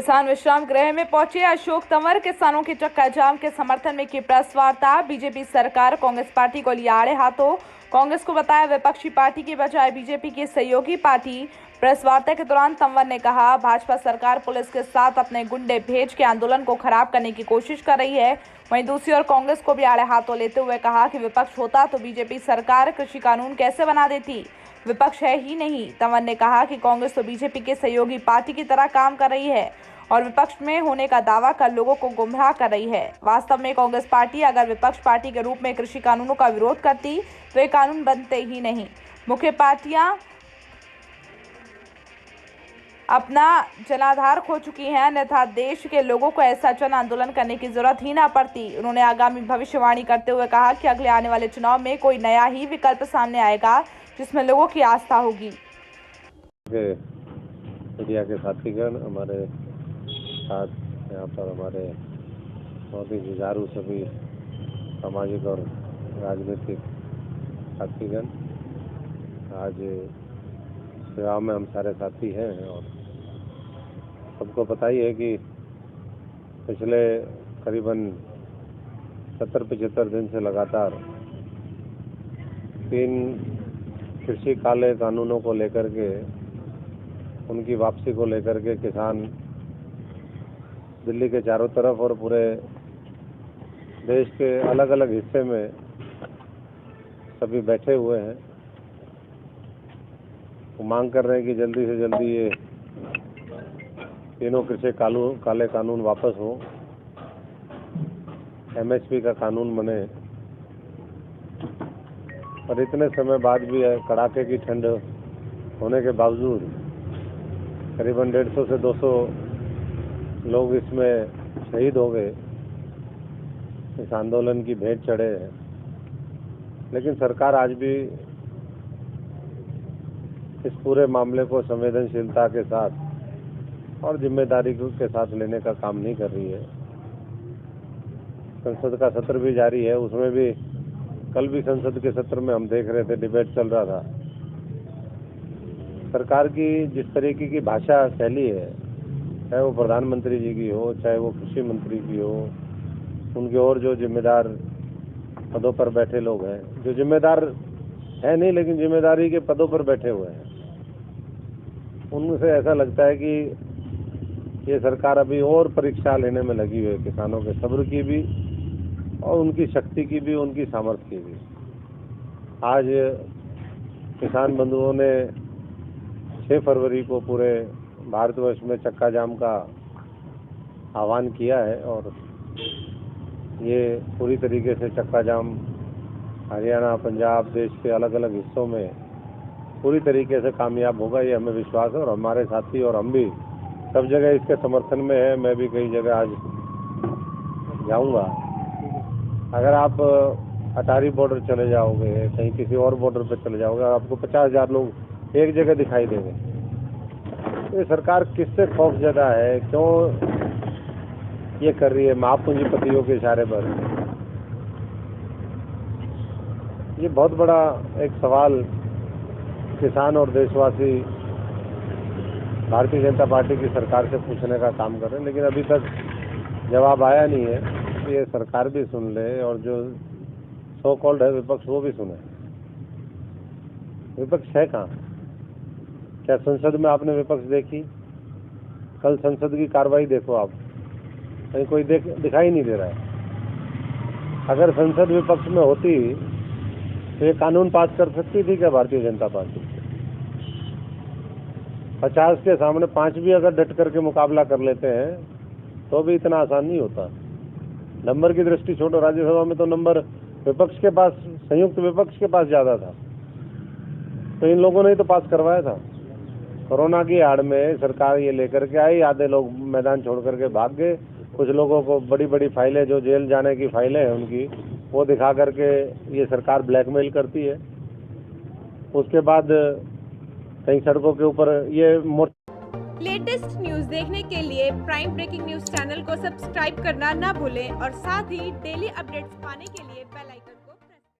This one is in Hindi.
किसान विश्राम गृह में पहुंचे अशोक तंवर किसानों के चक्का जाम के समर्थन में की प्रेस वार्ता। बीजेपी सरकार कांग्रेस पार्टी को लिया आड़े हाथों, कांग्रेस को बताया विपक्षी पार्टी की बजाय बीजेपी की सहयोगी पार्टी। प्रेस वार्ता के दौरान तंवर ने कहा, भाजपा सरकार पुलिस के साथ अपने गुंडे भेज के आंदोलन को खराब करने की कोशिश कर रही है। वहीं दूसरी ओर कांग्रेस को भी आड़े हाथों लेते हुए कहा कि विपक्ष होता तो बीजेपी सरकार कृषि कानून कैसे बना देती, विपक्ष है ही नहीं। तंवर ने कहा कि कांग्रेस तो बीजेपी के सहयोगी पार्टी की तरह काम कर रही है और विपक्ष में होने का दावा कर लोगों को गुमराह कर रही है। वास्तव में कांग्रेस पार्टी अगर विपक्ष पार्टी के रूप में कृषि कानूनों का विरोध करती तो ये कानून बनते ही नहीं। मुख्य पार्टियां अपना जनाधार खो चुकी हैं, अन्यथा देश के लोगों को ऐसा जन आंदोलन करने की जरूरत ही ना पड़ती। उन्होंने आगामी भविष्यवाणी करते हुए कहा कि अगले आने वाले चुनाव में कोई नया ही विकल्प सामने आएगा जिसमें लोगों की आस्था होगी। मीडिया के साथीगण, हमारे साथ यहाँ पर हमारे बहुत ही जुझारू सभी सामाजिक और राजनीतिक साथीगण, आज सेवा में हम सारे साथी हैं और सबको पता ही है कि पिछले करीबन 70-75 दिन से लगातार 3 कृषि काले कानूनों को लेकर के, उनकी वापसी को लेकर के किसान दिल्ली के चारों तरफ और पूरे देश के अलग अलग हिस्से में सभी बैठे हुए हैं। वो मांग कर रहे हैं कि जल्दी से जल्दी ये तीनों कृषि काले कानून वापस हो, एमएसपी का कानून बने। पर इतने समय बाद भी कड़ाके की ठंड होने के बावजूद करीबन 150 से 200 लोग इसमें शहीद हो गए, इस आंदोलन की भेंट चढ़े हैं। लेकिन सरकार आज भी इस पूरे मामले को संवेदनशीलता के साथ और जिम्मेदारी के साथ लेने का काम नहीं कर रही है। संसद का सत्र भी जारी है, उसमें भी कल भी संसद के सत्र में हम देख रहे थे, डिबेट चल रहा था। सरकार की जिस तरीके की भाषा शैली है, चाहे वो प्रधानमंत्री जी की हो, चाहे वो कृषि मंत्री की हो, उनके और जो जिम्मेदार पदों पर बैठे लोग हैं, जो जिम्मेदार है नहीं लेकिन जिम्मेदारी के पदों पर बैठे हुए हैं, उनसे ऐसा लगता है कि ये सरकार अभी और परीक्षा लेने में लगी हुई है, किसानों के सब्र की भी और उनकी शक्ति की भी, उनकी सामर्थ्य की भी। आज किसान बंधुओं ने 6 फरवरी को पूरे भारतवर्ष में चक्का जाम का आह्वान किया है और ये पूरी तरीके से चक्का जाम हरियाणा, पंजाब, देश के अलग अलग हिस्सों में पूरी तरीके से कामयाब होगा, ये हमें विश्वास है। और हमारे साथी और हम भी सब जगह इसके समर्थन में है। मैं भी कई जगह आज जाऊंगा। अगर आप अटारी बॉर्डर चले जाओगे, कहीं किसी और बॉर्डर पे चले जाओगे, आपको 50,000 लोग एक जगह दिखाई देंगे। तो ये सरकार किससे खौफजदा है, क्यों ये कर रही है महापूंजीपतियों के इशारे पर? ये बहुत बड़ा एक सवाल किसान और देशवासी भारतीय जनता पार्टी की सरकार से पूछने का काम कर रहे हैं, लेकिन अभी तक जवाब आया नहीं है। ये सरकार भी सुन ले और जो सो कॉल्ड है विपक्ष, वो भी सुने। विपक्ष है कहाँ? क्या संसद में आपने विपक्ष देखी? कल संसद की कार्रवाई देखो आप, कहीं कोई दिखाई नहीं दे रहा है। अगर संसद विपक्ष में होती तो ये कानून पास कर सकती थी क्या भारतीय जनता पार्टी? 50 के सामने 5 भी अगर डट करके मुकाबला कर लेते हैं तो भी इतना आसान नहीं होता। नंबर की दृष्टि छोड़ो, राज्यसभा में तो नंबर विपक्ष के पास, संयुक्त विपक्ष के पास ज्यादा था, तो इन लोगों ने ही तो पास करवाया था। कोरोना की आड़ में सरकार ये लेकर के आई, आधे लोग मैदान छोड़ करके भाग गए। कुछ लोगों को बड़ी बड़ी फाइलें, जो जेल जाने की फाइलें हैं उनकी, वो दिखा करके ये सरकार ब्लैकमेल करती है। उसके बाद कई सड़कों के ऊपर ये लेटेस्ट न्यूज देखने के लिए प्राइम ब्रेकिंग न्यूज चैनल को सब्सक्राइब करना ना भूलें और साथ ही डेली अपडेट्स पाने के लिए बेल आइकन